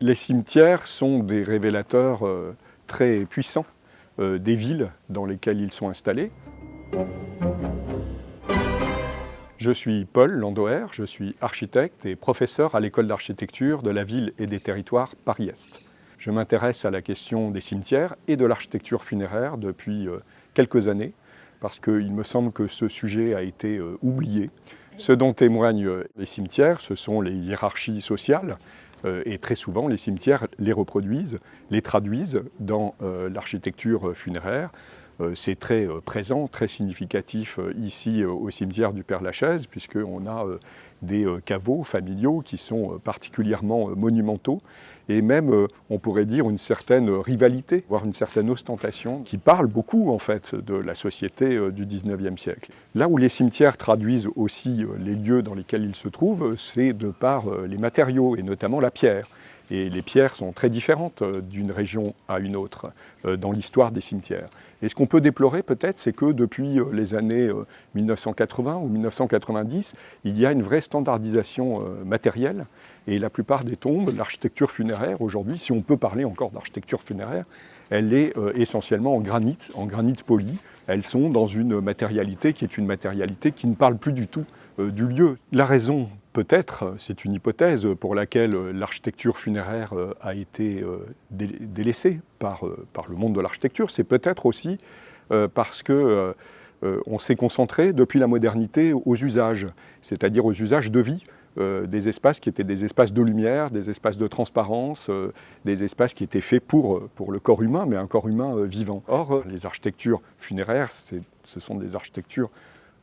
Les cimetières sont des révélateurs très puissants des villes dans lesquelles ils sont installés. Je suis Paul Landoher, je suis architecte et professeur à l'école d'architecture de la ville et des territoires Paris-Est. Je m'intéresse à la question des cimetières et de l'architecture funéraire depuis quelques années, parce qu'il me semble que ce sujet a été oublié. Ce dont témoignent les cimetières, ce sont les hiérarchies sociales, et très souvent les cimetières les reproduisent, les traduisent dans l'architecture funéraire. C'est très présent, très significatif ici au cimetière du Père-Lachaise, puisqu'on a des caveaux familiaux qui sont particulièrement monumentaux, et même, on pourrait dire, une certaine rivalité, voire une certaine ostentation, qui parle beaucoup, en fait, de la société du XIXe siècle. Là où les cimetières traduisent aussi les lieux dans lesquels ils se trouvent, c'est de par les matériaux, et notamment la pierre. Et les pierres sont très différentes d'une région à une autre dans l'histoire des cimetières. Et ce qu'on peut déplorer peut-être, c'est que depuis les années 1980 ou 1990, il y a une vraie standardisation matérielle. Et la plupart des tombes, l'architecture funéraire aujourd'hui, si on peut parler encore d'architecture funéraire, elle est essentiellement en granit poli. Elles sont dans une matérialité qui est une matérialité qui ne parle plus du tout du lieu. La raison, peut-être, c'est une hypothèse pour laquelle l'architecture funéraire a été délaissée par le monde de l'architecture, c'est peut-être aussi parce que on s'est concentré depuis la modernité aux usages, c'est-à-dire aux usages de vie. Des espaces qui étaient des espaces de lumière, des espaces de transparence, des espaces qui étaient faits pour le corps humain, mais un corps humain vivant. Or, les architectures funéraires, ce sont des architectures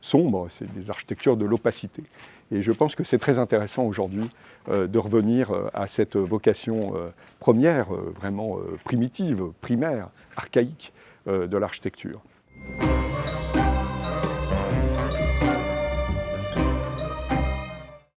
sombres, c'est des architectures de l'opacité. Et je pense que c'est très intéressant aujourd'hui de revenir à cette vocation première, vraiment primitive, primaire, archaïque de l'architecture.